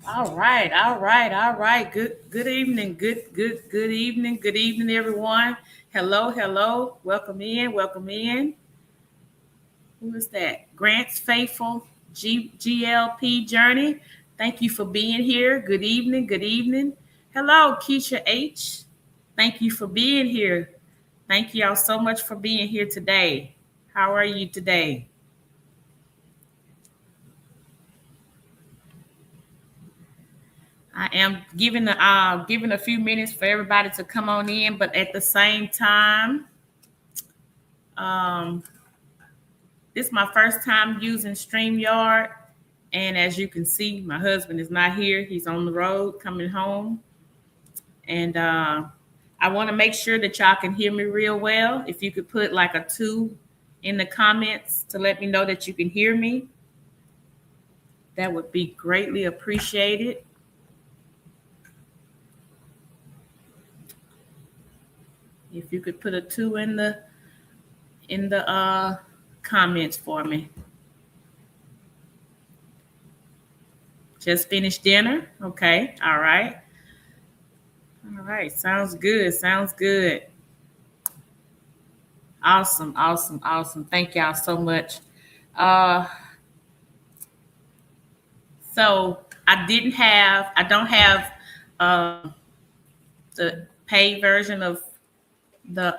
All right, all right, all right. Good evening. Good evening. Good evening, everyone. Hello, hello. Welcome in, welcome in. Who is that? Grant's Faithful GLP Journey. Thank you for being here. Good evening, good evening. Hello, Keisha H. Thank you for being here. Thank you all so much for being here today. How are you today? I am giving a few minutes for everybody to come on in, but at the same time, um, this is my first time using StreamYard, and as you can see, my husband is not here. He's on the road coming home, and I want to make sure that y'all can hear me real well. If you could put like a 2 in the comments to let me know that you can hear me, that would be greatly appreciated. If you could put a 2 in the comments for me. Just finished dinner. Okay. All right. All right. Sounds good. Sounds good. Awesome. Awesome. Awesome. Thank y'all so much. Uh, I don't have the paid version of the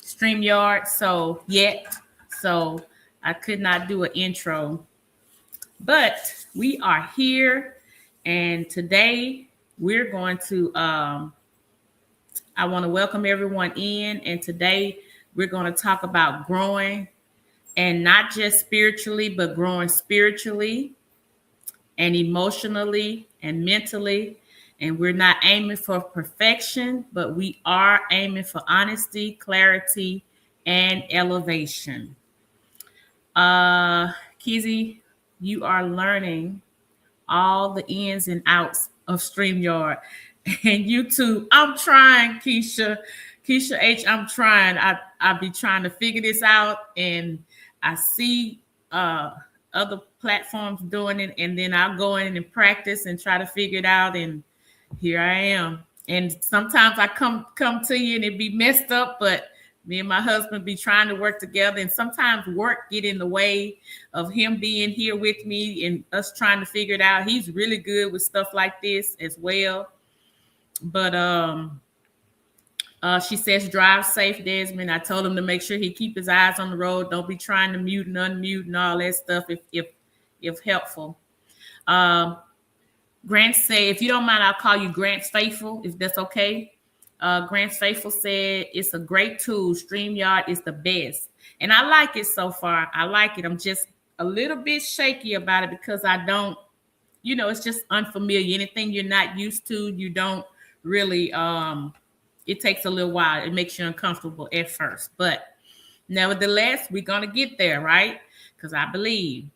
StreamYard so I could not do an intro. But we are here, and today we're going to. I want to welcome everyone in, and today we're going to talk about growing, and not just spiritually, but growing spiritually and emotionally and mentally. And we're not aiming for perfection, but we are aiming for honesty, clarity, and elevation. Kizzy, you are learning all the ins and outs of StreamYard and YouTube. I'm trying, Keisha. Keisha H, I'm trying. I be trying to figure this out, and I see other platforms doing it, and then I'll go in and practice and try to figure it out. And here I am. And sometimes I come to you and it be messed up, but me and my husband be trying to work together, and sometimes work get in the way of him being here with me and us trying to figure it out. He's really good with stuff like this as well. But she says drive safe, Desmond. I told him to make sure he keep his eyes on the road. Don't be trying to mute and unmute and all that stuff if helpful. Grant say, if you don't mind, I'll call you Grant's Faithful, if that's okay. Grant's Faithful said, it's a great tool. StreamYard is the best. And I like it so far. I like it. I'm just a little bit shaky about it because I don't, it's just unfamiliar. Anything you're not used to, you don't really, it takes a little while. It makes you uncomfortable at first. But nevertheless, we're going to get there, right? Because I believe.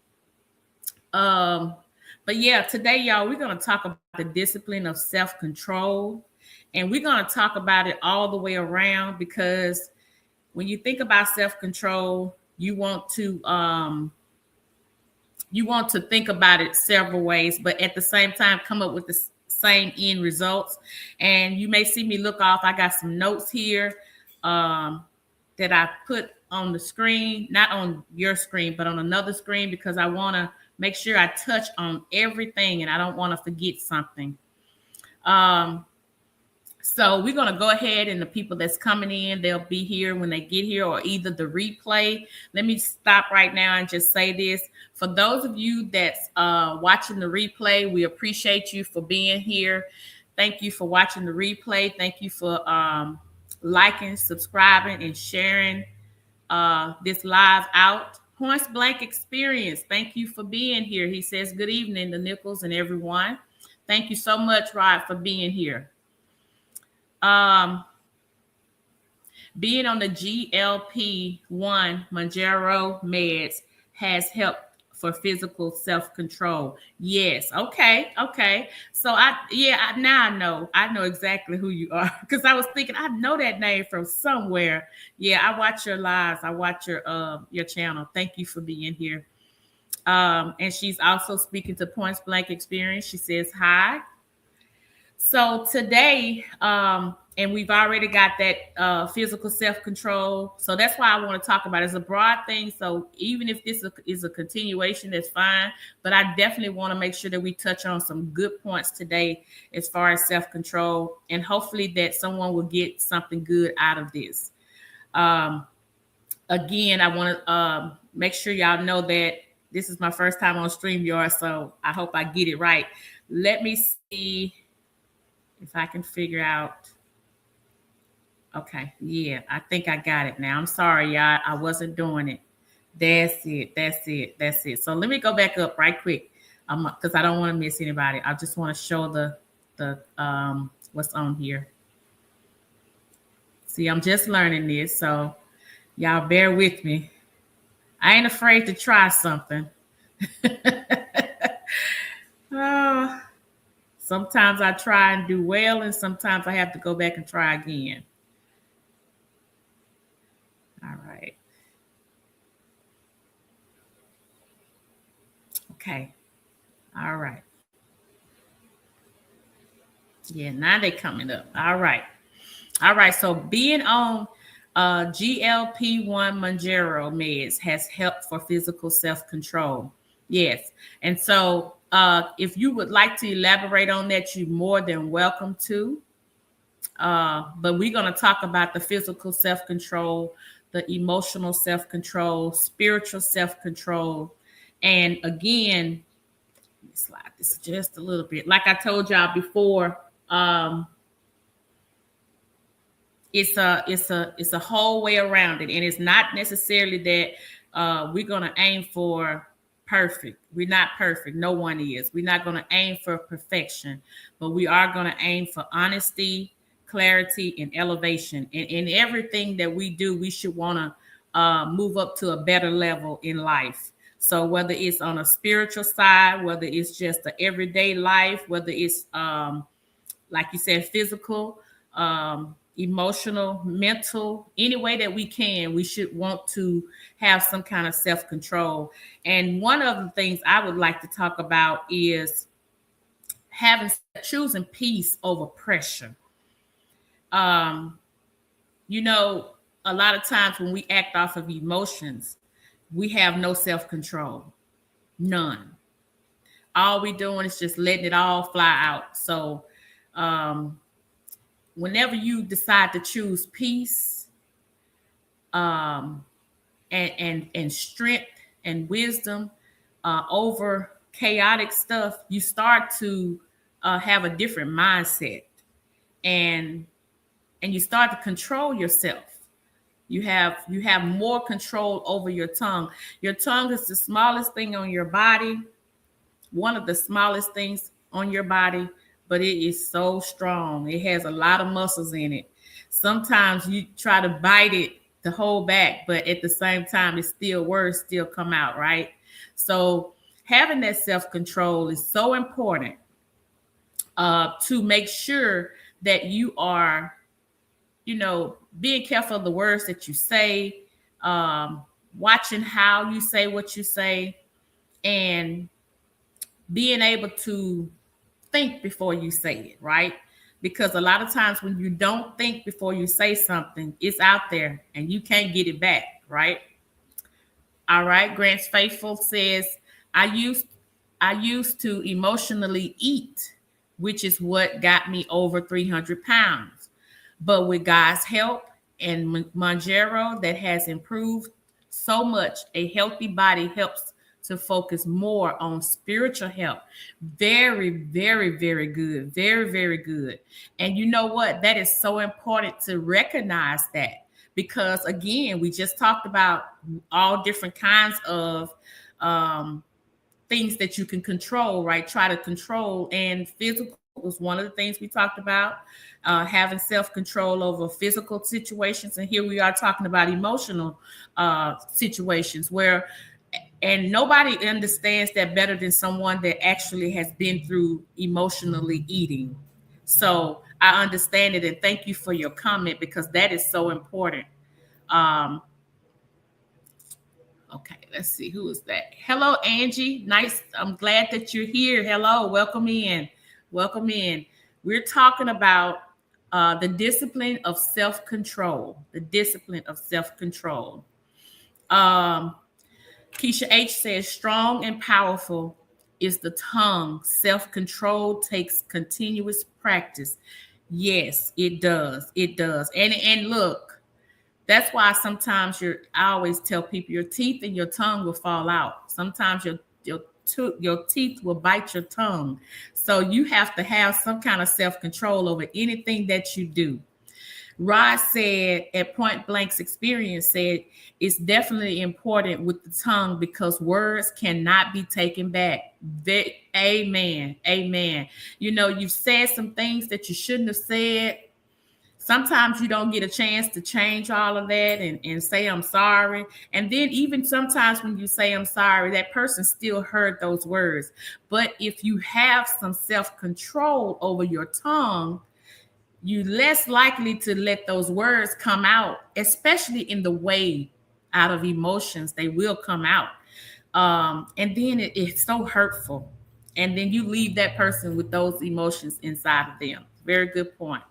But yeah, today, y'all, we're going to talk about the discipline of self-control. And we're going to talk about it all the way around because when you think about self-control, you want to think about it several ways, but at the same time, come up with the same end results. And you may see me look off. I got some notes here that I put on the screen, not on your screen, but on another screen, because I want to make sure I touch on everything and I don't want to forget something. So we're going to go ahead, and the people that's coming in, they'll be here when they get here, or either the replay. Let me stop right now and just say this. For those of you that's watching the replay, we appreciate you for being here. Thank you for watching the replay. Thank you for liking, subscribing, and sharing this live out. Points Blank Experience, thank you for being here. He says, good evening, the Nichols and everyone. Thank you so much, Rod, for being here. Being on the GLP-1 Manjaro meds has helped for physical self-control. Yes. Okay. So now I know exactly who you are, because I was thinking I know that name from somewhere. Yeah, I watch your lives. I watch your channel. Thank you for being here. And she's also speaking to Points Blank Experience. She says hi. So today, and we've already got that physical self-control. So that's why I want to talk about it. It's a broad thing. So even if this is a continuation, that's fine. But I definitely want to make sure that we touch on some good points today as far as self-control. And hopefully that someone will get something good out of this. Again, I want to make sure y'all know that this is my first time on StreamYard. So I hope I get it right. Let me see if I can figure out. Okay, yeah, I think I got it now. I'm sorry, y'all. I wasn't doing it. That's it. That's it. That's it. So let me go back up right quick, because I don't want to miss anybody. I just want to show the what's on here. See, I'm just learning this, so y'all bear with me. I ain't afraid to try something. Oh, sometimes I try and do well, and sometimes I have to go back and try again. All right. Okay. All right. Yeah, now they're coming up. All right. All right. So being on GLP-1 Manjaro meds has helped for physical self-control. Yes. And so if you would like to elaborate on that, you're more than welcome to. But we're going to talk about the physical self-control, the emotional self-control, spiritual self-control. And again, let me slide this just a little bit. Like I told y'all before, it's a whole way around it, and it's not necessarily that we're going to aim for perfect. We're not perfect. No one is. We're not going to aim for perfection, but we are going to aim for honesty, clarity, and elevation. And in everything that we do, we should want to move up to a better level in life. So whether it's on a spiritual side, whether it's just the everyday life, whether it's like you said, physical, emotional, mental, any way that we can, we should want to have some kind of self-control. And one of the things I would like to talk about is choosing peace over pressure. You know, a lot of times when we act off of emotions, we have no self-control, none. All we doing is just letting it all fly out. So whenever you decide to choose peace and strength and wisdom over chaotic stuff, you start to have a different mindset, and you start to control yourself. You have more control over your tongue. Your tongue is the smallest thing on your body, one of the smallest things on your body, but it is so strong. It has a lot of muscles in it. Sometimes you try to bite it to hold back, but at the same time, it's still words still come out, right? So having that self-control is so important to make sure that you are, being careful of the words that you say, watching how you say what you say, and being able to think before you say it, right? Because a lot of times when you don't think before you say something, it's out there and you can't get it back, right? All right. Grant's Faithful says, I used to emotionally eat, which is what got me over 300 pounds. But with God's help and Manjaro, that has improved so much. A healthy body helps to focus more on spiritual health. Very, very, very good. Very, very good. And you know what? That is so important to recognize that, because again, we just talked about all different kinds of things that you can control, right? Try to control, and physical was one of the things we talked about, having self-control over physical situations. And here we are talking about emotional situations where, and nobody understands that better than someone that actually has been through emotionally eating. So I understand it, and thank you for your comment, because that is so important. Um, Okay, let's see. Who is that? Hello, Angie. Nice. I'm glad that you're here. Hello, welcome in. Welcome in. We're talking about the discipline of self-control. The discipline of self-control. Um, Keisha H says, strong and powerful is the tongue. Self-control takes continuous practice. Yes, it does. It does. And look, that's why sometimes I always tell people your teeth and your tongue will fall out. Sometimes your teeth will bite your tongue. So you have to have some kind of self-control over anything that you do. Rod said at Point Blank's experience said it's definitely important with the tongue because words cannot be taken back. Amen. Amen. You know, you've said some things that you shouldn't have said. Sometimes you don't get a chance to change all of that and say I'm sorry. And then even sometimes when you say I'm sorry, that person still heard those words. But if you have some self-control over your tongue, you're less likely to let those words come out, especially in the way out of emotions. They will come out. And then it's so hurtful. And then you leave that person with those emotions inside of them. Very good point.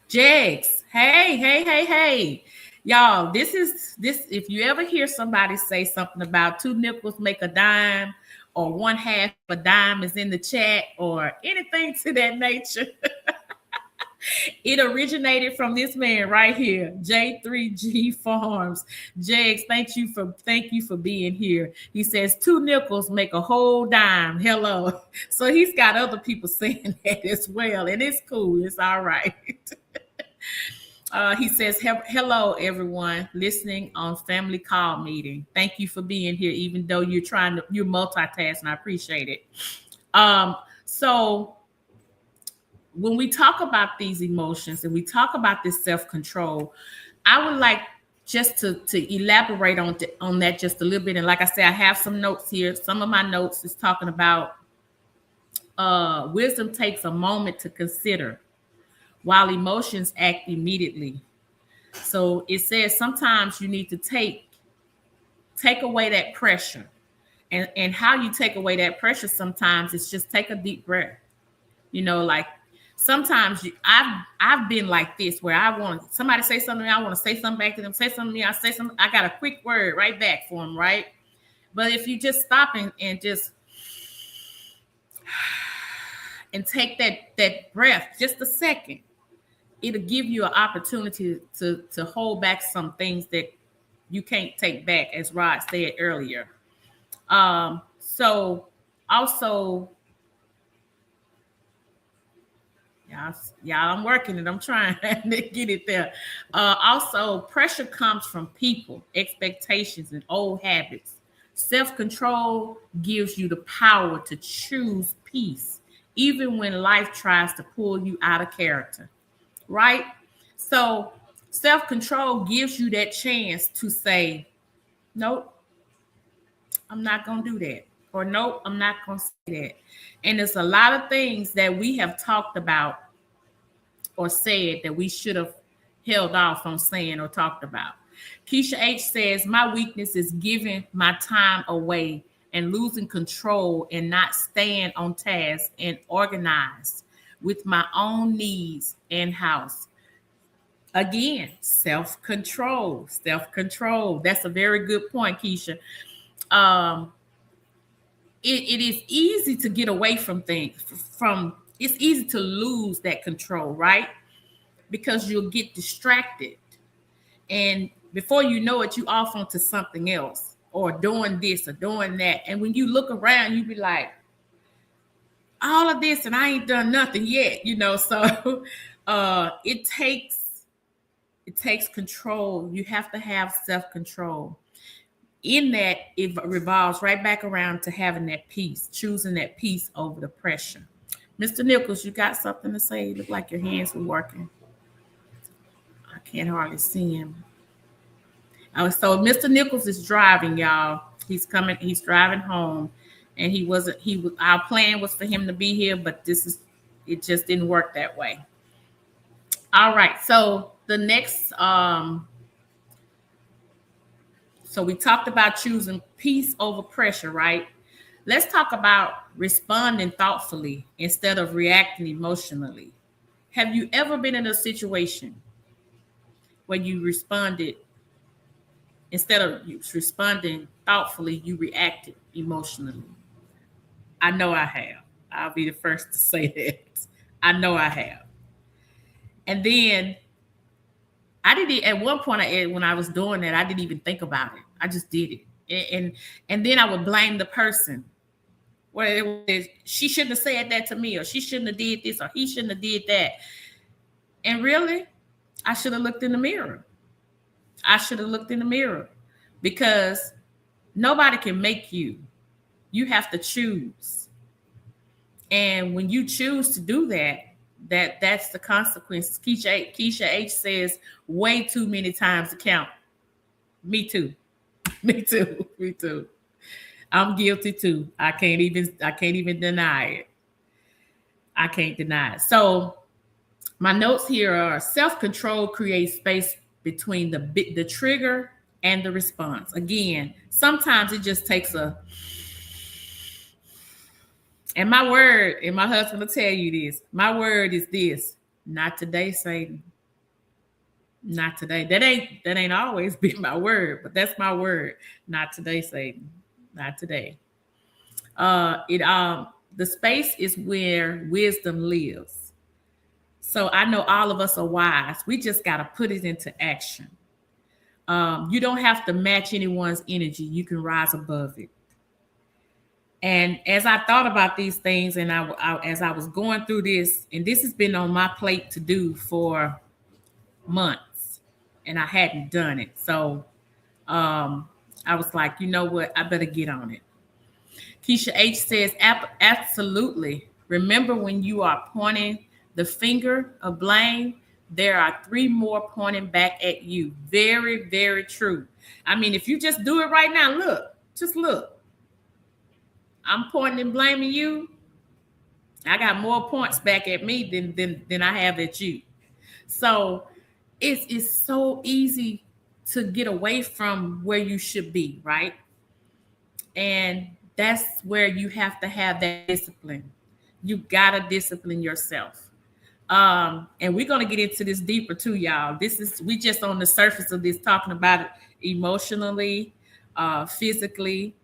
Jags, hey. Y'all, this. If you ever hear somebody say something about two nickels make a dime, or one half a dime is in the chat, or anything to that nature, it originated from this man right here, J3G Farms. Jags, thank you for being here. He says two nickels make a whole dime. Hello. So he's got other people saying that as well, and it's cool. It's all right. He says, hello, everyone listening on family call meeting. Thank you for being here, even though you're multitasking. I appreciate it. So when we talk about these emotions and we talk about this self-control, I would like just to elaborate on that just a little bit. And like I said, I have some notes here. Some of my notes is talking about wisdom takes a moment to consider, while emotions act immediately. So it says sometimes you need to take away that pressure. And how you take away that pressure sometimes is just take a deep breath. You know, like sometimes I've been like this where I want somebody to say something to me, I want to say something back to them, say something to me, I say something, I got a quick word right back for them, right? But if you just stop and just and take that breath just a second, it'll give you an opportunity to hold back some things that you can't take back, as Rod said earlier. So also, y'all, I'm working it. I'm trying to get it there. Also, pressure comes from people, expectations, and old habits. Self-control gives you the power to choose peace, even when life tries to pull you out of character. Right? So self-control gives you that chance to say, nope, I'm not going to do that. Or nope, I'm not going to say that. And there's a lot of things that we have talked about or said that we should have held off on saying or talked about. Keisha H says, my weakness is giving my time away and losing control and not staying on task and organized with my own needs and house. Again, self-control. That's a very good point, Keisha. It is easy to get away from things. It's easy to lose that control, right? Because you'll get distracted. And before you know it, you off onto something else or doing this or doing that. And when you look around, you be like, all of this and I ain't done nothing yet, you know. So it takes control. You have to have self-control. In that, it revolves right back around to having that peace, choosing that peace over the pressure. Mr. Nichols, you got something to say? You look like your hands were working. I can't hardly see him. So Mr. Nichols is driving, y'all. He's driving home. And our plan was for him to be here, but it just didn't work that way. All right. So the next So we talked about choosing peace over pressure, right? Let's talk about responding thoughtfully instead of reacting emotionally. Have you ever been in a situation where you responded instead of you responding thoughtfully, you reacted emotionally? I know I have. I'll be the first to say that. I know I have. And then I didn't at one point when I was doing that, I didn't even think about it. I just did it. And then I would blame the person. Well, she shouldn't have said that to me, or she shouldn't have did this, or he shouldn't have did that. And really, I should have looked in the mirror. I should have looked in the mirror because nobody can make you. You have to choose. And when you choose to do that, that's the consequence. Keisha H says way too many times to count. Me too. Me too. Me too. I'm guilty too. I can't even deny it. I can't deny it. So my notes here are self-control creates space between the trigger and the response. Again, sometimes it just takes a, and my word, and my husband will tell you this, my word is this: not today, Satan. Not today. That ain't always been my word, but that's my word. Not today, Satan. Not today. The space is where wisdom lives. So I know all of us are wise. We just got to put it into action. You don't have to match anyone's energy. You can rise above it. And as I thought about these things, and as I was going through this, and this has been on my plate to do for months, and I hadn't done it. So I was like, you know what? I better get on it. Keisha H says, absolutely. Remember, when you are pointing the finger of blame, there are 3 more pointing back at you. Very, very true. I mean, if you just do it right now, just look. I'm pointing and blaming you. I got more points back at me than I have at you. So it's so easy to get away from where you should be, right? And that's where you have to have that discipline. You gotta discipline yourself. And we're gonna get into this deeper too, y'all. We just on the surface of this, talking about it emotionally, physically,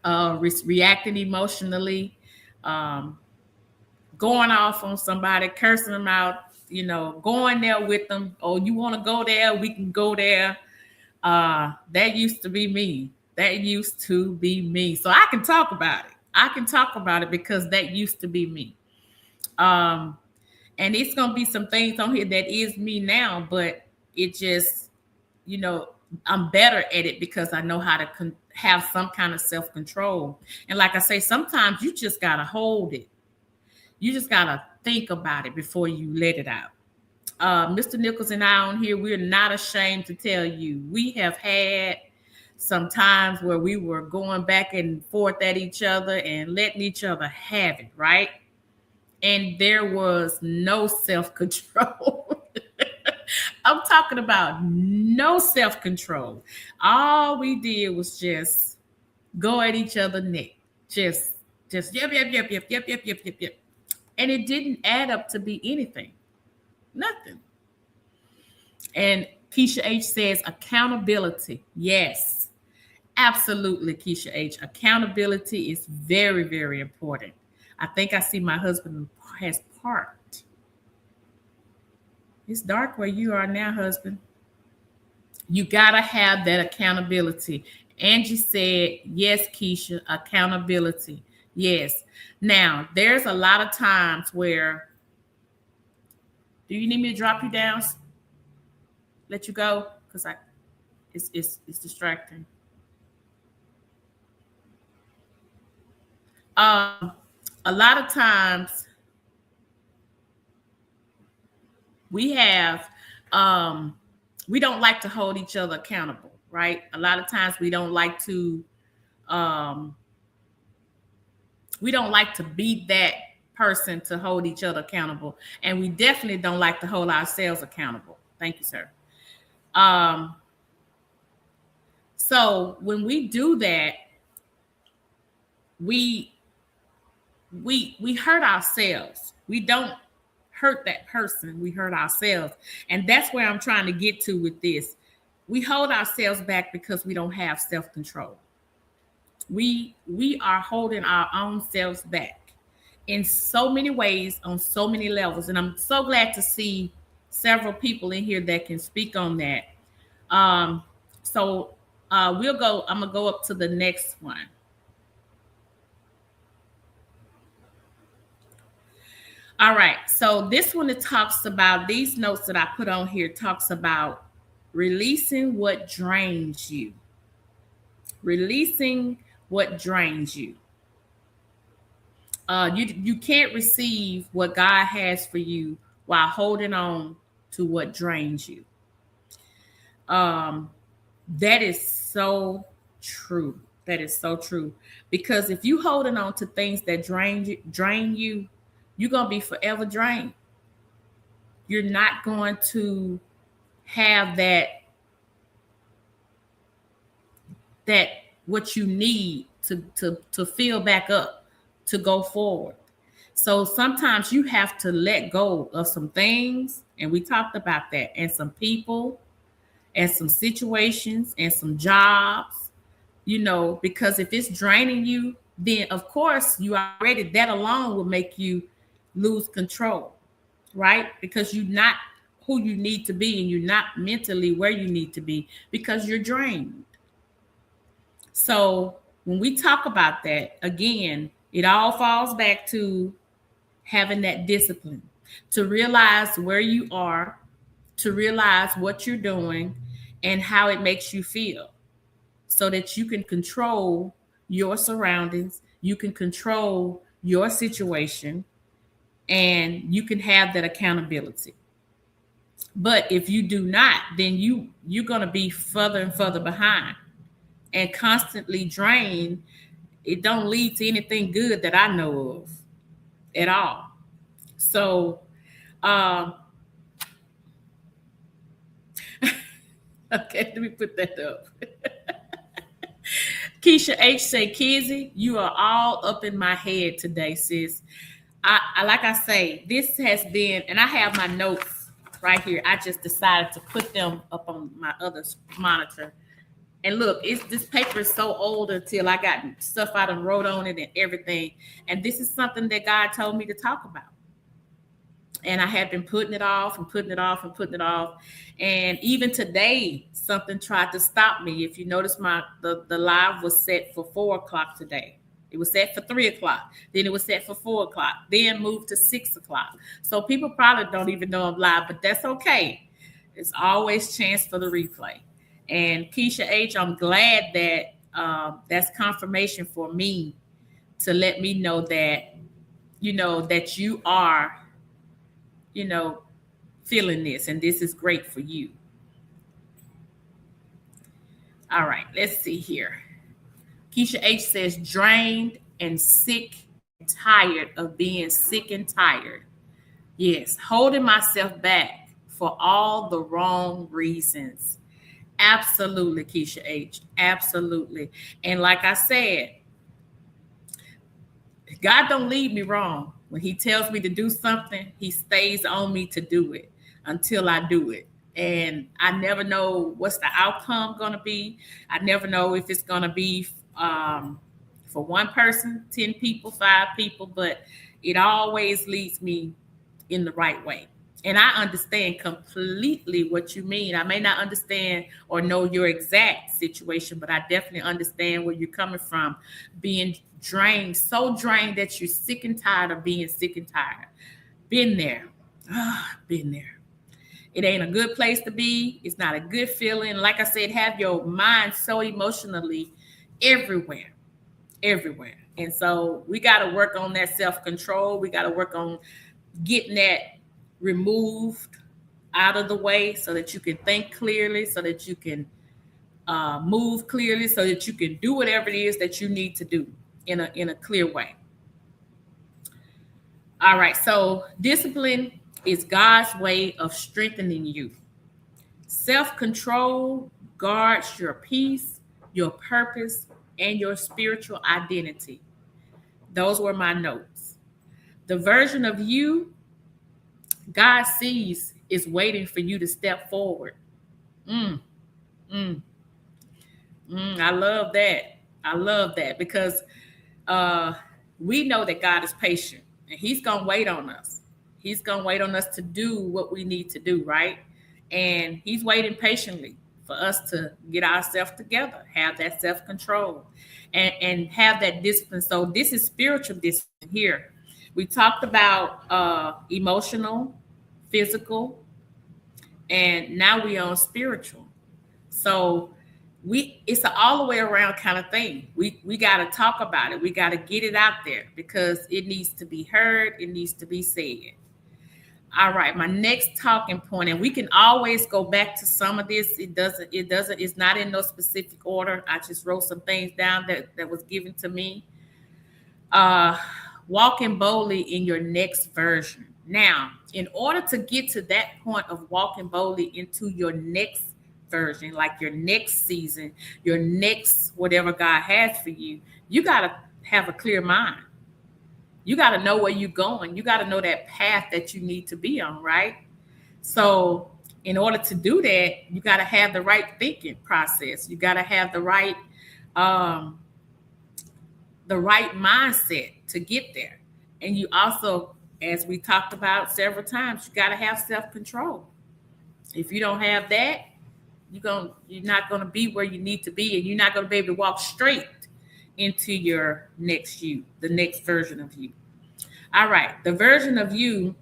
reacting emotionally, going off on somebody, cursing them out, going there with them. Oh, you want to go there? We can go there. That used to be me. That used to be me. So I can talk about it. I can talk about it because that used to be me. And it's going to be some things on here that is me now, but it just, I'm better at it because I know how to have some kind of self-control. And like I say, sometimes you just got to hold it. You just got to think about it before you let it out. Mr. Nichols and I on here, we're not ashamed to tell you, we have had some times where we were going back and forth at each other and letting each other have it, right? And there was no self-control. I'm talking about no self-control. All we did was just go at each other's neck. Just yep. And it didn't add up to be anything. Nothing. And Keisha H says accountability. Yes, absolutely, Keisha H. Accountability is very, very important. I think I see my husband has parked. It's dark where you are now, husband. You got to have that accountability. Angie said, yes, Keisha, accountability. Yes. Now, there's a lot of times where, do you need me to drop you down? Let you go? Because it's distracting. A lot of times we don't like to hold each other accountable, right? A lot of times we don't like to be that person to hold each other accountable. And we definitely don't like to hold ourselves accountable. Thank you, sir. So when we do that, we we hurt ourselves. We don't hurt that person, we hurt ourselves. And that's where I'm trying to get to with this. We hold ourselves back because we don't have self-control. We are holding our own selves back in so many ways, on so many levels. And I'm so glad to see several people in here that can speak on that. um so I'm gonna go up to the next one. All right. So this one, it talks about, these notes that I put on here talks about releasing what drains you. Releasing what drains you. You can't receive what God has for you while holding on to what drains you. Um, that is so true. That is so true. Because if you holding on to things that drain you, you're gonna be forever drained. You're not going to have that what you need to fill back up to go forward. So sometimes you have to let go of some things, and we talked about that, and some people and some situations and some jobs, because if it's draining you, then of course you already, that alone will make you lose control, right? Because you're not who you need to be, and you're not mentally where you need to be because you're drained. So when we talk about that, again, it all falls back to having that discipline, to realize where you are, to realize what you're doing and how it makes you feel, so that you can control your surroundings, you can control your situation, and you can have that accountability. But if you do not, then you're going to be further and further behind and constantly drained. It don't lead to anything good that I know of at all. So, um, okay, let me put that up. Keisha H say, Kizzy, you are all up in my head today, sis. I like I say, this has been, and I have my notes right here. I just decided to put them up on my other monitor. And look, this paper is so old until I got stuff I done wrote on it and everything. And this is something that God told me to talk about. And I had been putting it off and putting it off and putting it off. And even today, something tried to stop me. If you notice, the live was set for 4 o'clock today. It was set for 3 o'clock. Then it was set for 4 o'clock. Then moved to 6 o'clock. So people probably don't even know I'm live, but that's okay. It's always chance for the replay. And Keisha H, I'm glad that that's confirmation for me to let me know that, that you are, feeling this, and this is great for you. All right, let's see here. Keisha H says, drained and sick and tired of being sick and tired. Yes, holding myself back for all the wrong reasons. Absolutely, Keisha H. Absolutely. And like I said, God don't lead me wrong. When he tells me to do something, he stays on me to do it until I do it. And I never know what's the outcome going to be. I never know if it's going to be for one person, 10 people, 5 people, but it always leads me in the right way. And I understand completely what you mean. I may not understand or know your exact situation, but I definitely understand where you're coming from. Being drained, so drained that you're sick and tired of being sick and tired. Been there. Been there. It ain't a good place to be. It's not a good feeling. Like I said, have your mind so emotionally everywhere. Everywhere. And so we got to work on that self-control. We got to work on getting that removed out of the way so that you can think clearly, so that you can move clearly, so that you can do whatever it is that you need to do in a clear way. All right, so discipline is God's way of strengthening you. Self-control guards your peace your purpose, and your spiritual identity. Those were my notes. The version of you God sees is waiting for you to step forward. Mm, mm, I love that. I love that because uh, we know that God is patient and He's going to wait on us. He's going to wait on us to do what we need to do, right? And He's waiting patiently for us to get ourselves together, have that self control, and have that discipline. So, this is spiritual discipline here. We talked about emotional, physical, and now we on spiritual. So it's an all the way around kind of thing. We got to talk about it. We got to get it out there because it needs to be heard. It needs to be said. All right, my next talking point, and we can always go back to some of this. It's not in no specific order. I just wrote some things down that was given to me. Uh, Walking boldly in your next version. Now, in order to get to that point of walking boldly into your next version, like your next season, your next whatever God has for you, you got to have a clear mind. You got to know where you're going. You got to know that path that you need to be on, right? So, in order to do that, you got to have the right thinking process. You got to have um, the right mindset to get there. And you also, as we talked about several times, you got to have self-control. If you don't have that, you're not going to be where you need to be, and you're not going to be able to walk straight into your next you, the next version of you. All right, the version of you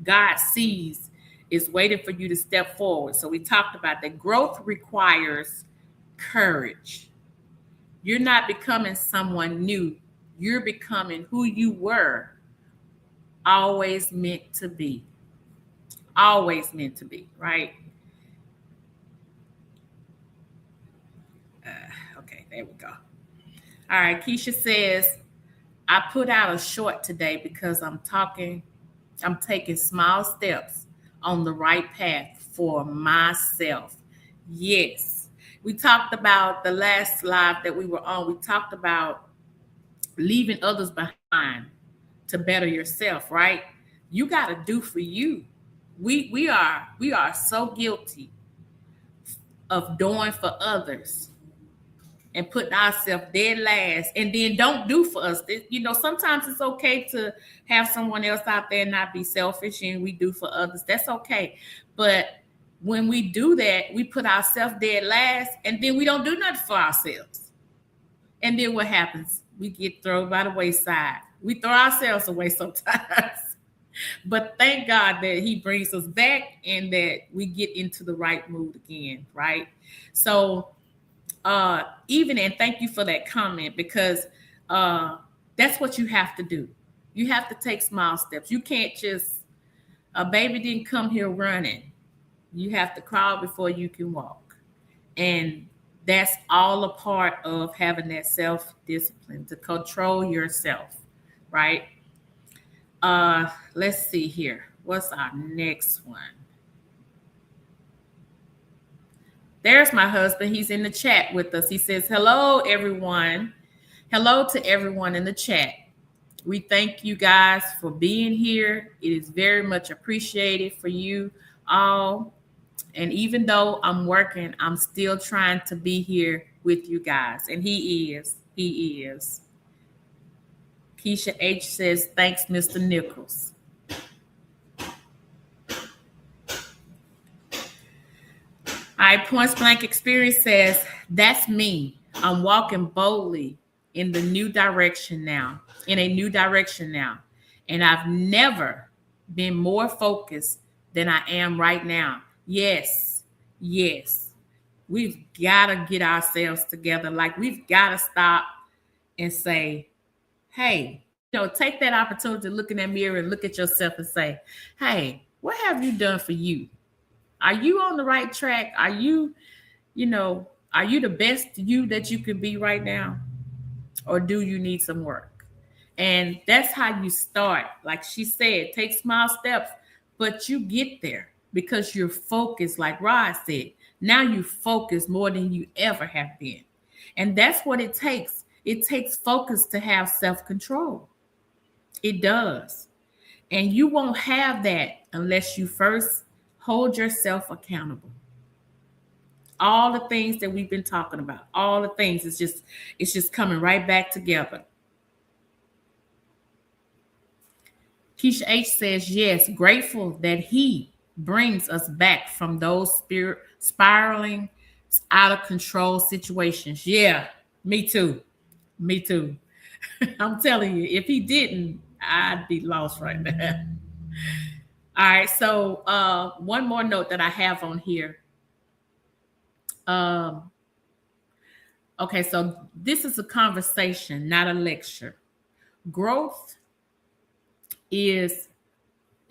God sees is waiting for you to step forward. So we talked about that growth requires courage. You're not becoming someone new. You're becoming who you were always meant to be. Always meant to be, right? Okay, there we go. All right, Keisha says, I put out a short today because I'm taking small steps on the right path for myself. Yes. We talked about the last live that we were on. We talked about leaving others behind to better yourself, right? You got to do for you. We are so guilty of doing for others and putting ourselves dead last, and then don't do for us. Sometimes it's okay to have someone else out there and not be selfish, and we do for others. That's okay. But when we do that, we put ourselves dead last, and then we don't do nothing for ourselves. And then what happens? We get thrown by the wayside. We throw ourselves away sometimes. But thank God that He brings us back and that we get into the right mood again, right? So, and thank you for that comment, because that's what you have to do. You have to take small steps. You can't just, a baby didn't come here running. You have to crawl before you can walk. And that's all a part of having that self-discipline to control yourself, right? Let's see here. What's our next one? There's my husband. He's in the chat with us. He says, hello, everyone. Hello to everyone in the chat. We thank you guys for being here. It is very much appreciated for you all. And even though I'm working, I'm still trying to be here with you guys. And he is. He is. Keisha H says, thanks, Mr. Nichols. All right, Points Blank Experience says, that's me. I'm walking boldly in a new direction now. And I've never been more focused than I am right now. Yes. We've got to get ourselves together. Like, we've got to stop and say, hey, take that opportunity to look in that mirror and look at yourself and say, hey, what have you done for you? Are you on the right track? Are you the best you that you could be right now? Or do you need some work? And that's how you start. Like she said, take small steps, but you get there because you're focused, like Rod said. Now you focus more than you ever have been. And that's what it takes. It takes focus to have self control. It does. And you won't have that unless you first hold yourself accountable. All the things that we've been talking about, all the things, it's just coming right back together. Keisha H says, yes, grateful that he brings us back from those spirit spiraling out of control situations. Yeah, me too. Me too. I'm telling you, if he didn't, I'd be lost right now. All right, so one more note that I have on here. Um, okay, so this is a conversation, not a lecture. Growth is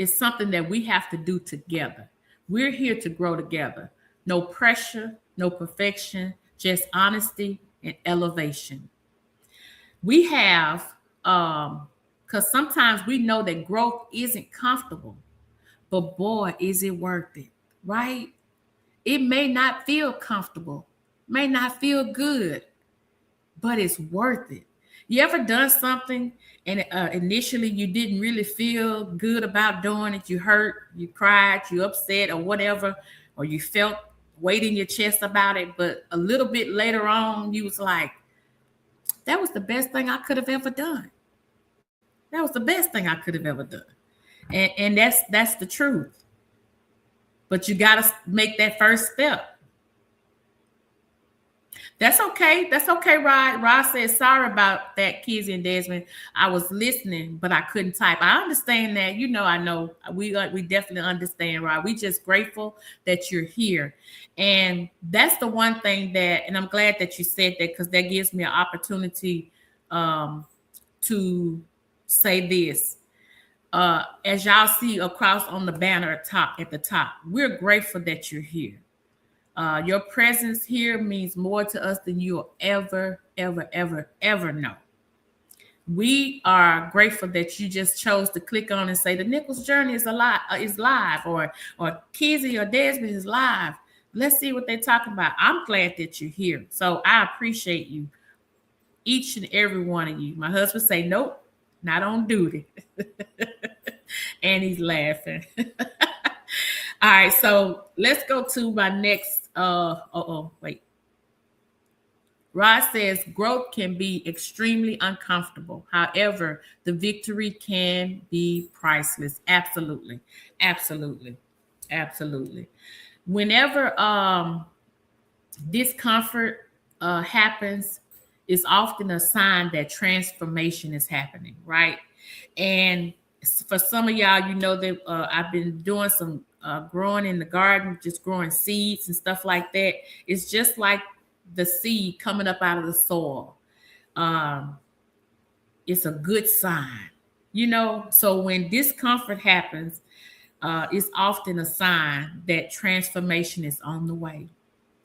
something that we have to do together. We're here to grow together. No pressure, no perfection, just honesty and elevation. We have, because sometimes we know that growth isn't comfortable, but boy, is it worth it, right? It may not feel comfortable, may not feel good, but it's worth it. You ever done something and initially you didn't really feel good about doing it? You hurt, you cried, you upset, or whatever, or you felt weight in your chest about it. But a little bit later on, you was like, that was the best thing I could have ever done. That was the best thing I could have ever done. And that's the truth. But you got to make that first step. That's okay. That's okay, Rod. Rod says, sorry about that, Kizzy and Desmond. I was listening, but I couldn't type. I understand that. I know. We definitely understand, Rod. We just grateful that you're here. And that's the one thing and I'm glad that you said that, because that gives me an opportunity to say this. As y'all see across on the banner at the top, we're grateful that you're here. Your presence here means more to us than you'll ever, ever, ever, ever know. We are grateful that you just chose to click on and say the Nichols Journey is live, or Kizzy or Desmond is live. Let's see what they're talking about. I'm glad that you're here, so I appreciate you, each and every one of you. My husband say, nope, not on duty, and he's laughing. All right, so let's go to my next. Wait. Rod says growth can be extremely uncomfortable. However, the victory can be priceless. Absolutely. Absolutely. Absolutely. Whenever discomfort happens, it's often a sign that transformation is happening, right? And for some of y'all, that I've been doing some growing in the garden, just growing seeds and stuff like that. It's just like the seed coming up out of the soil. It's a good sign, So when discomfort happens, it's often a sign that transformation is on the way.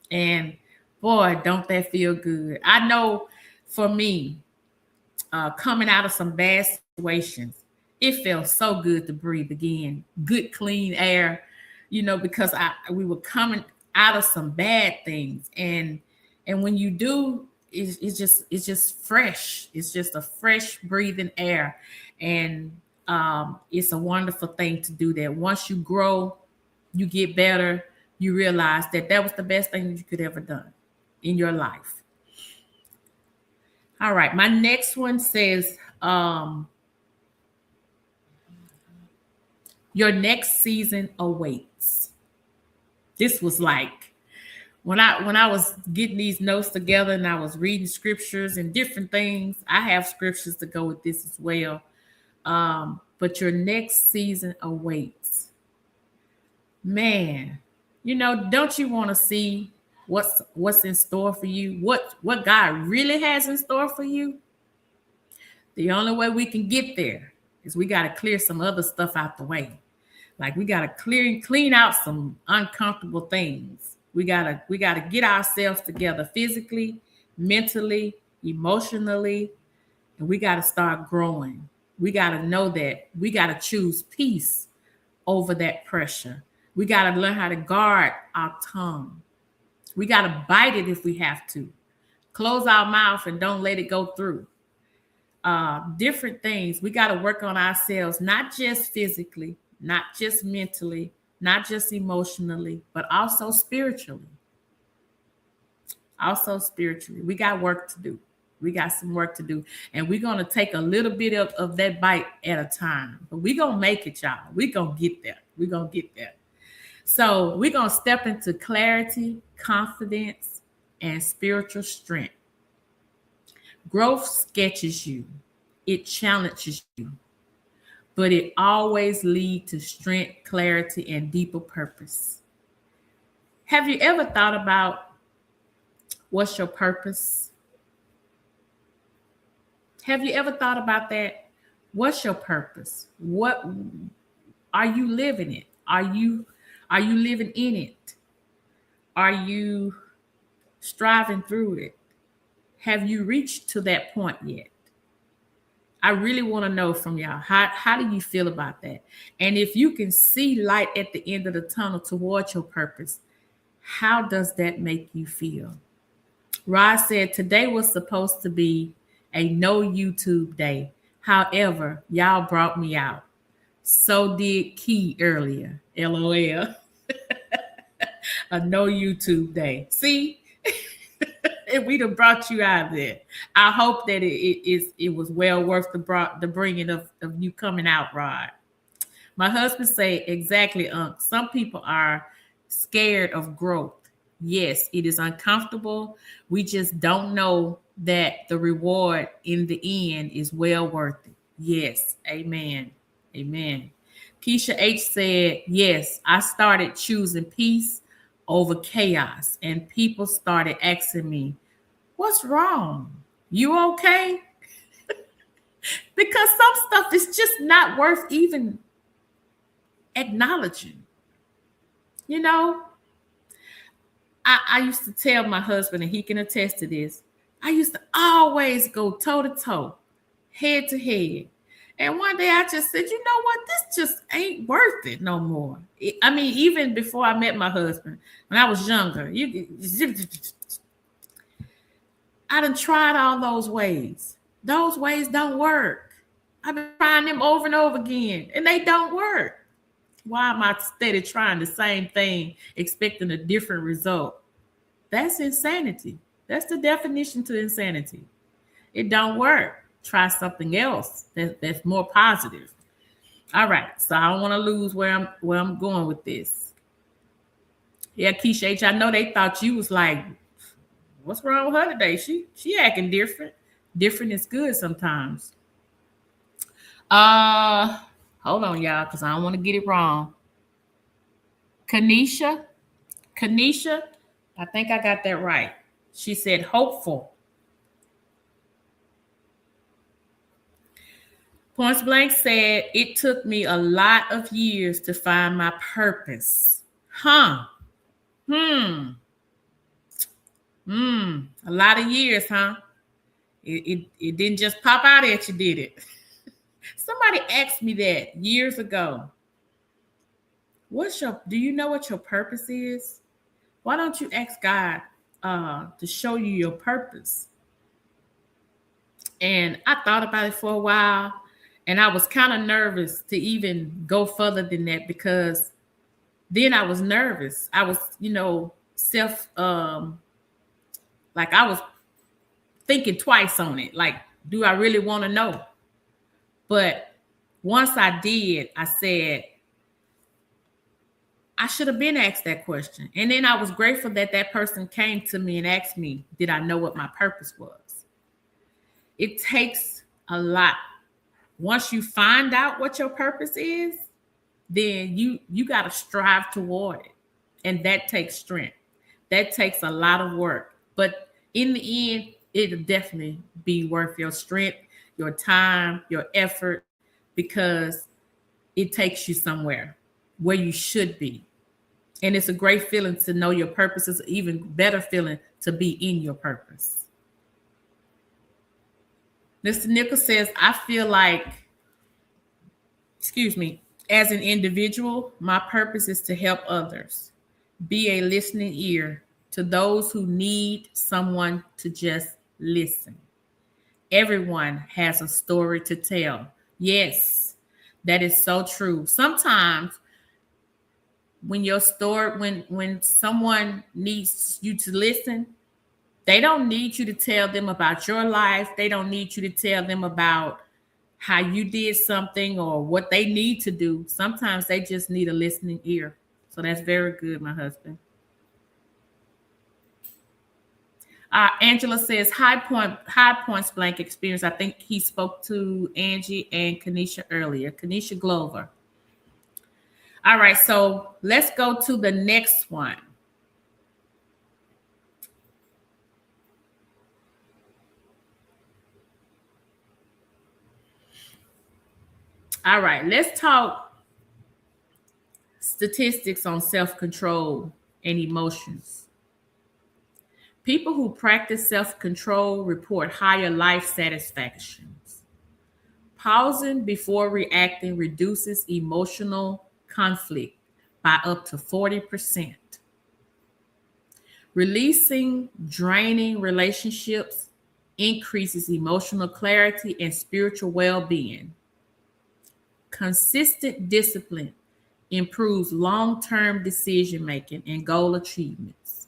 And boy, don't that feel good. I know for me, coming out of some bad situations, it felt so good to breathe again. Good, clean air, because we were coming out of some bad things. And when you do, it's just fresh. It's just a fresh breathing air. And it's a wonderful thing to do that. Once you grow, you get better, you realize that was the best thing you could ever done in your life. All right, my next one says, your next season awaits. This was like when I was getting these notes together and I was reading scriptures and different things. I have scriptures to go with this as well. But your next season awaits. Man, don't you want to see what's in store for you? What God really has in store for you? The only way we can get there is we got to clear some other stuff out the way. Like we got to clean out some uncomfortable things. We got to get ourselves together physically, mentally, emotionally, and we got to start growing. We got to know that we got to choose peace over that pressure. We got to learn how to guard our tongue. We got to bite it if we have to. Close our mouth and don't let it go through. Different things. We got to work on ourselves, not just physically, not just mentally, not just emotionally, but also spiritually. Also spiritually. We got work to do. We got some work to do. And we're going to take a little bit of that bite at a time. But we're going to make it, y'all. We're going to get there. We're going to get there. So we're going to step into clarity, confidence, and spiritual strength. Growth sketches you. It challenges you. But it always leads to strength, clarity, and deeper purpose. Have you ever thought about what's your purpose? Have you ever thought about that? What's your purpose? What are you living it? Are you living in it? Are you striving through it? Have you reached to that point yet? I really want to know from y'all, how do you feel about that? And if you can see light at the end of the tunnel towards your purpose, how does that make you feel? Rod said today was supposed to be a no YouTube day. However, y'all brought me out. So did Key earlier. LOL. A no YouTube day. See? And we'd have brought you out there. I hope that it was well worth the bringing of you coming out, Rod. My husband say exactly, Unc. Some people are scared of growth. Yes, it is uncomfortable. We just don't know that the reward in the end is well worth it. Yes, amen. Amen. Keisha H said, yes, I started choosing peace over chaos, and people started asking me, what's wrong? You okay? Because some stuff is just not worth even acknowledging. You know, I used to tell my husband, and he can attest to this, I used to always go toe to toe, head to head. And one day I just said, you know what? This just ain't worth it no more. I mean, even before I met my husband, when I was younger, I done tried all those ways. Those ways don't work. I've been trying them over and over again, and they don't work. Why am I steady trying the same thing, expecting a different result? That's insanity. That's the definition to insanity. It don't work. Try something else that's more positive. All right. So I don't want to lose where I'm going with this. Yeah, Keisha H, I know they thought you was like, what's wrong with her today? She acting different. Different is good sometimes. Hold on, y'all, because I don't want to get it wrong. Kanisha, I think I got that right. She said hopeful. Points Blank said, it took me a lot of years to find my purpose. A lot of years, huh? It didn't just pop out at you, did it? Somebody asked me that years ago. Do you know what your purpose is? Why don't you ask God to show you your purpose? And I thought about it for a while, and I was kind of nervous to even go further than that, because then I was nervous. I was, like I was thinking twice on it. Like, do I really want to know? But once I did, I said, I should have been asked that question. And then I was grateful that that person came to me and asked me, did I know what my purpose was? It takes a lot. Once you find out what your purpose is, then you got to strive toward it. And that takes strength. That takes a lot of work. But in the end, it'll definitely be worth your strength, your time, your effort, because it takes you somewhere where you should be. And it's a great feeling to know your purpose. It's an even better feeling to be in your purpose. Mr. Nichols says, I feel like, as an individual, my purpose is to help others, be a listening ear, to those who need someone to just listen. Everyone has a story to tell. Yes, that is so true. Sometimes when your story, when someone needs you to listen, they don't need you to tell them about your life. They don't need you to tell them about how you did something or what they need to do. Sometimes they just need a listening ear. So that's very good, my husband. Angela says high points blank experience. I think he spoke to Angie and Kanisha earlier. Kanisha Glover. All right, so let's go to the next one. All right, let's talk statistics on self-control and emotions. People who practice self-control report higher life satisfactions. Pausing before reacting reduces emotional conflict by up to 40%. Releasing draining relationships increases emotional clarity and spiritual well-being. Consistent discipline improves long-term decision-making and goal achievements.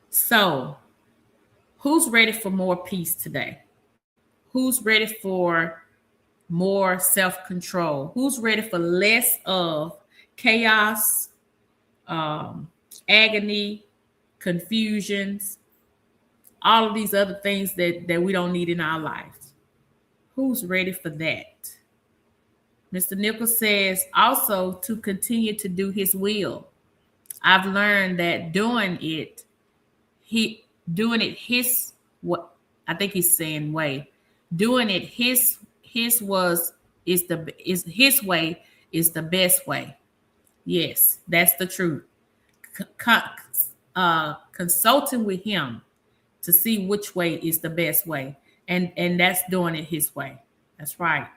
So, who's ready for more peace today? Who's ready for more self-control? Who's ready for less of chaos, agony, confusions, all of these other things that we don't need in our lives? Who's ready for that? Mr. Nichols says also to continue to do his will. I've learned that doing it his what I think he's saying way. Doing it his was is his way is the best way. Yes, that's the truth. Consulting with him to see which way is the best way. And that's doing it his way. That's right.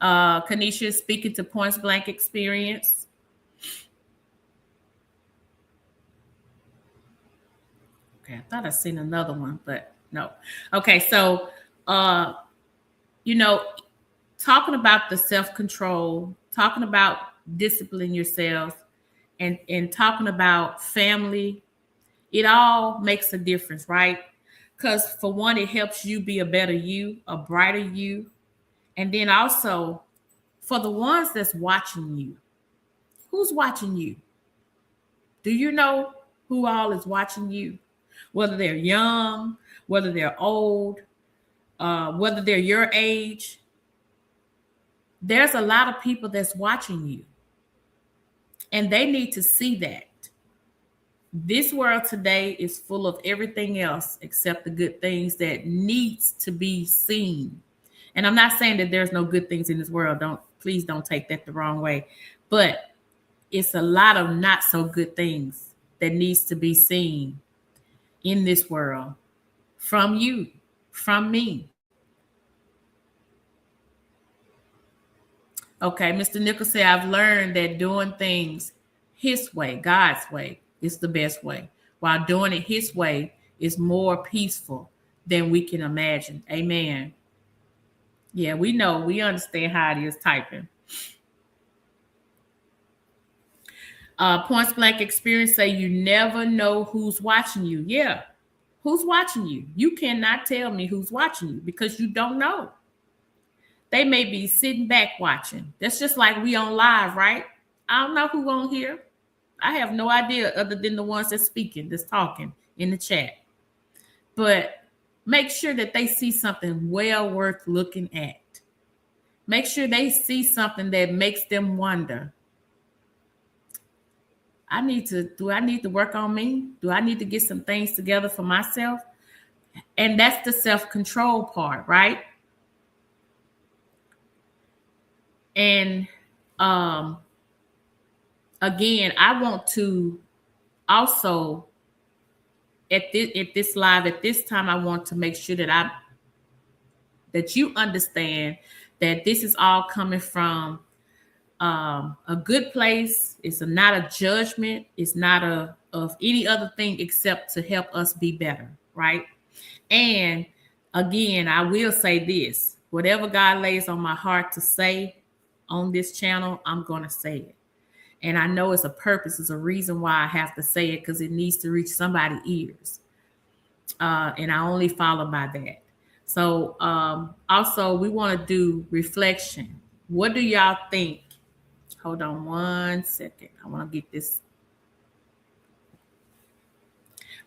Kanisha is speaking to points blank experience. Okay, I thought I seen another one, but no. Okay, so talking about the self-control, talking about discipline yourself, and talking about family, it all makes a difference, right? Because for one, it helps you be a better you, a brighter you. And then also for the ones that's watching you, who's watching you? Do you know who all is watching you? Whether they're young, whether they're old, whether they're your age, there's a lot of people that's watching you. And they need to see that. This world today is full of everything else except the good things that needs to be seen. And I'm not saying that there's no good things in this world. Please don't take that the wrong way. But it's a lot of not so good things that needs to be seen in this world from you, from me. Okay, Mr. Nichols said, I've learned that doing things his way, God's way, is the best way, while doing it his way is more peaceful than we can imagine. Amen. Yeah, we know. We understand how it is typing. Points blank experience say you never know who's watching you. Yeah. Who's watching you? You cannot tell me who's watching you because you don't know. They may be sitting back watching. That's just like we on live, right? I don't know who on here. I have no idea other than the ones that's speaking, that's talking in the chat. But make sure that they see something well worth looking at. Make sure they see something that makes them wonder. Do I need to work on me? Do I need to get some things together for myself? And that's the self-control part, right? And again, I want to also at this live at this time, I want to make sure that you understand that this is all coming from a good place. It's not a judgment. It's not a of any other thing except to help us be better, right? And again, I will say this: whatever God lays on my heart to say on this channel, I'm gonna say it. And I know it's a purpose, it's a reason why I have to say it, because it needs to reach somebody's ears. And I only follow by that. So also we want to do reflection. What do y'all think? Hold on one second. I want to get this.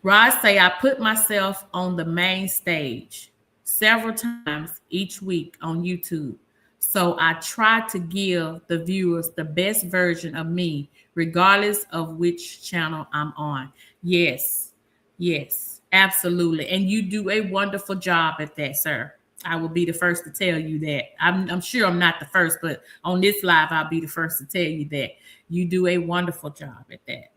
Rod say, I put myself on the main stage several times each week on YouTube. So I try to give the viewers the best version of me, regardless of which channel I'm on. Yes, yes, absolutely. And you do a wonderful job at that, sir. I will be the first to tell you that. I'm sure I'm not the first, but on this live, I'll be the first to tell you that. You do a wonderful job at that.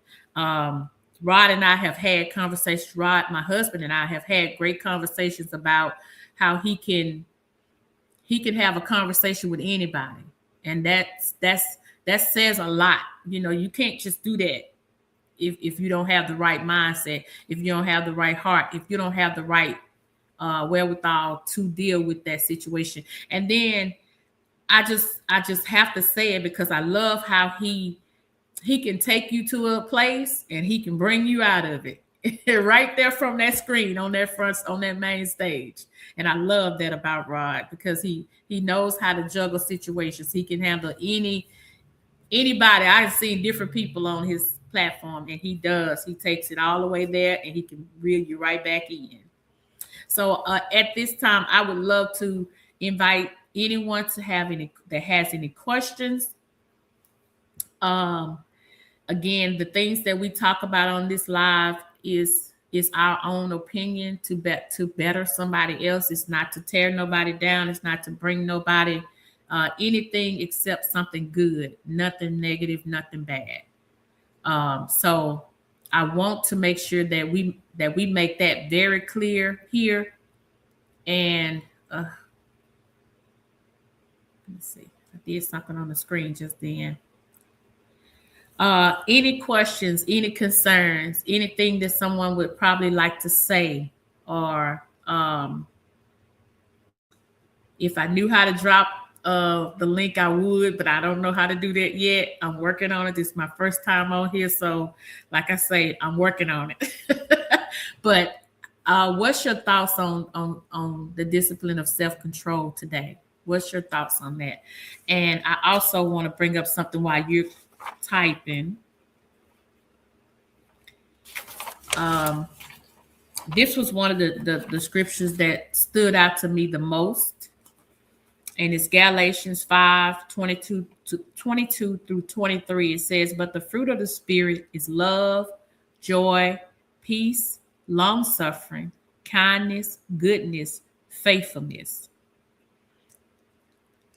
Rod and I have had conversations. Rod, my husband, and I have had great conversations about how he can have a conversation with anybody, and that says a lot. You know, you can't just do that if you don't have the right mindset, if you don't have the right heart, if you don't have the right wherewithal to deal with that situation. And then I just have to say it because I love how he can take you to a place and he can bring you out of it right there from that screen on that main stage. And I love that about Rod, because he knows how to juggle situations. He can handle anybody. I've seen different people on his platform, and he takes it all the way there, and he can reel you right back in. So at this time, I would love to invite anyone that has any questions. Again, the things that we talk about on this live is our own opinion to better somebody else. It's not to tear nobody down. It's not to bring nobody anything except something good, nothing negative, nothing bad. So I want to make sure that we make that very clear here. And let's see, I did something on the screen just then. Any questions, any concerns, anything that someone would probably like to say, or if I knew how to drop the link, I would, but I don't know how to do that yet. I'm working on it. This is my first time on here, so like I say, I'm working on it. But what's your thoughts on the discipline of self-control today? What's your thoughts on that? And I also want to bring up something while you're typing. This was one of the scriptures that stood out to me the most, and it's Galatians 5:22 through 23. It says, but the fruit of the Spirit is love, joy, peace, long-suffering, kindness, goodness, faithfulness,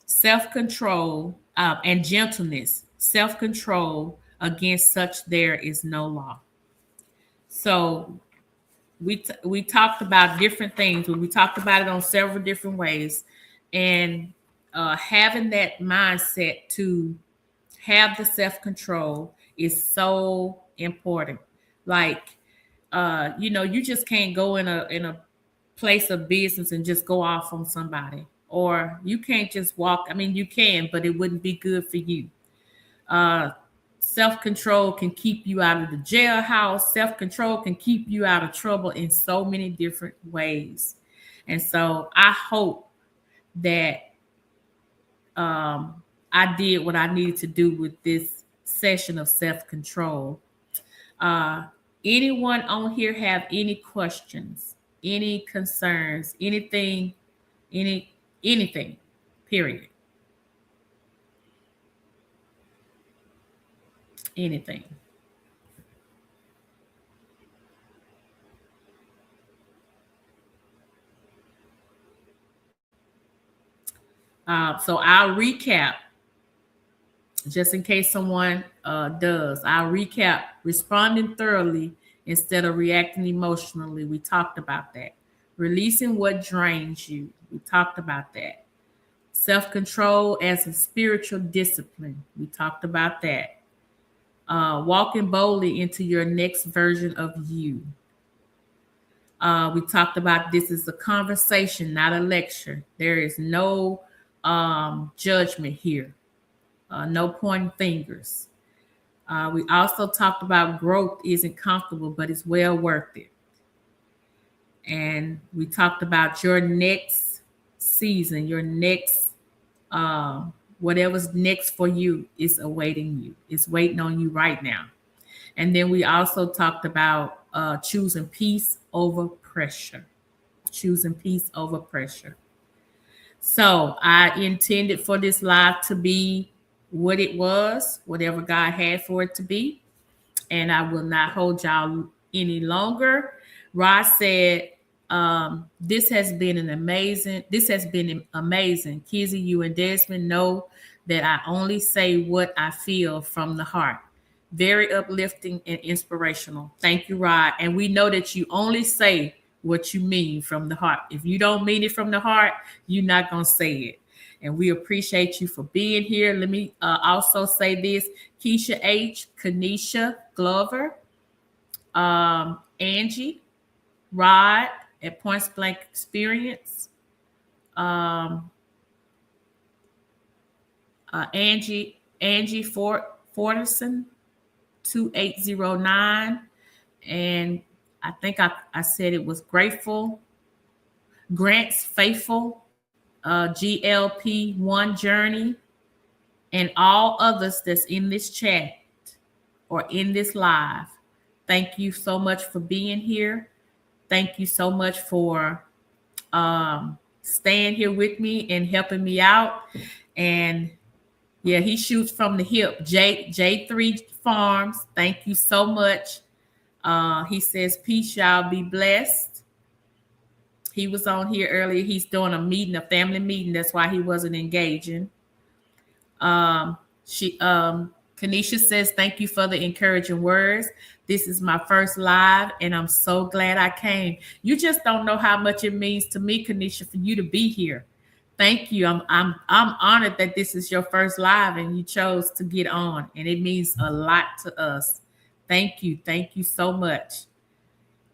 self-control, and gentleness. Self-control, against such there is no law. So we talked about different things. We talked about it on several different ways, and having that mindset to have the self-control is so important. Like you just can't go in a place of business and just go off on somebody, or you can't just walk. I mean, you can, but it wouldn't be good for you. Self-control can keep you out of the jailhouse. Self-control can keep you out of trouble in so many different ways. And so I hope that I did what I needed to do with this session of self-control. Anyone on here have any questions, any concerns, anything, period? Anything. So I'll recap, just in case someone does. I'll recap: responding thoroughly instead of reacting emotionally. We talked about that. Releasing what drains you. We talked about that. Self-control as a spiritual discipline. We talked about that. Walking boldly into your next version of you. We talked about this is a conversation, not a lecture. There is no judgment here, no pointing fingers. We also talked about growth isn't comfortable, but it's well worth it. And we talked about your next season, your next, whatever's next for you is awaiting you. It's waiting on you right now. And then we also talked about choosing peace over pressure. Choosing peace over pressure. So I intended for this live to be what it was, whatever God had for it to be. And I will not hold y'all any longer. Rod said, this has been amazing. Kizzy, you and Desmond know that I only say what I feel from the heart. Very uplifting and inspirational. Thank you, Rod. And we know that you only say what you mean from the heart. If you don't mean it from the heart, you're not going to say it. And we appreciate you for being here. Let me also say this. Keisha H., Kanisha Glover, Angie, Rod at Points Blank Experience, Angie Forterson, 2809. And I think I said it was Grateful. Grant's Faithful, GLP1 Journey, and all others that's in this chat or in this live. Thank you so much for being here. Thank you so much for staying here with me and helping me out. And yeah, he shoots from the hip. J3 Farms, thank you so much. He says, peace, y'all be blessed. He was on here earlier. He's doing a meeting, a family meeting. That's why he wasn't engaging. Kanisha says, thank you for the encouraging words. This is my first live, and I'm so glad I came. You just don't know how much it means to me, Kanisha, for you to be here. Thank you. I'm honored that this is your first live and you chose to get on, and it means a lot to us. Thank you. Thank you so much.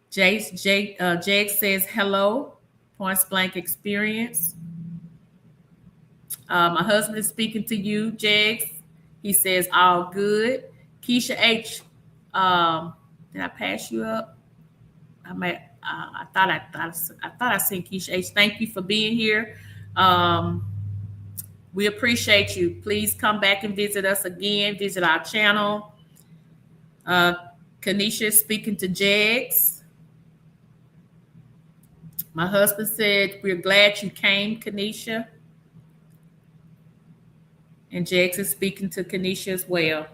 Jag says, hello, Points Blank Experience. My husband is speaking to you, Jags. He says, all good. Keisha H., did I pass you up? I thought I seen Keisha H. Thank you for being here. We appreciate you. Please come back and visit us again. Visit our channel. Kanisha is speaking to Jags. My husband said, we're glad you came, Kanisha. And Jags is speaking to Kanisha as well.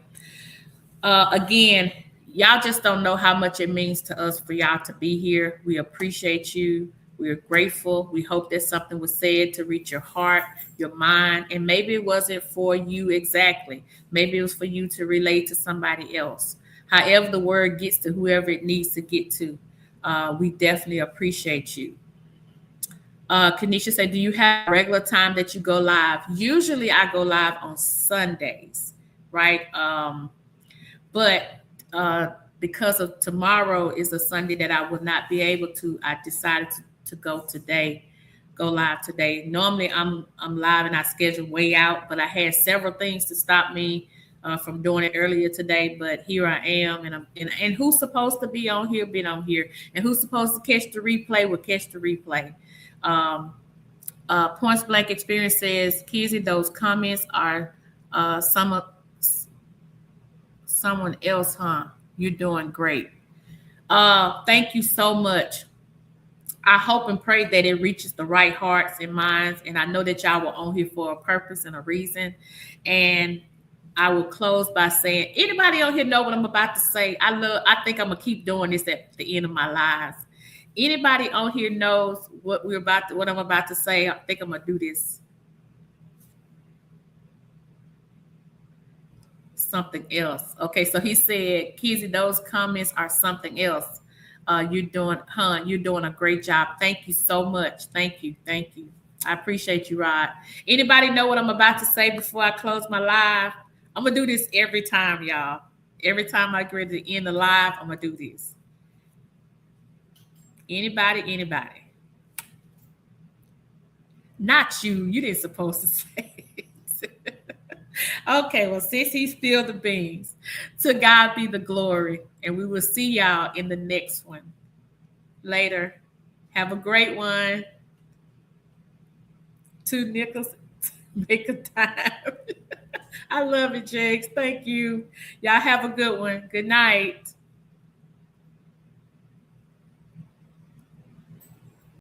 Again, y'all just don't know how much it means to us for y'all to be here. We appreciate you. We're grateful. We hope that something was said to reach your heart, your mind, and maybe it wasn't for you exactly. Maybe it was for you to relate to somebody else. However the word gets to whoever it needs to get to, we definitely appreciate you. Kanisha said, do you have a regular time that you go live? Usually I go live on Sundays, right? But because of tomorrow is a Sunday that I would not be able to, I decided to go live today. Normally I'm live and I schedule way out, but I had several things to stop me from doing it earlier today. But here I am, and who's supposed to be on here, been on here, and who's supposed to catch the replay will catch the replay. Points Blank Experience says, Kizzy, those comments are someone else, huh? You're doing great. Thank you so much. I hope and pray that it reaches the right hearts and minds. And I know that y'all were on here for a purpose and a reason. And I will close by saying, anybody on here know what I'm about to say? I think I'm gonna keep doing this at the end of my lives. Anybody on here knows what I'm about to say? I think I'm gonna do this. Something else. Okay, so he said, Kizzy, those comments are something else. You're doing a great job. Thank you so much. Thank you. I appreciate you, Rod. Anybody know what I'm about to say before I close my live? I'm gonna do this every time, y'all. Every time I get ready to end the live, I'm gonna do this. Anybody? Not you. You didn't supposed to say it. Okay, well, since he spilled the beans, to God be the glory. And we will see y'all in the next one. Later. Have a great one. To Nichols, make a time. I love it, Jakes. Thank you. Y'all have a good one. Good night.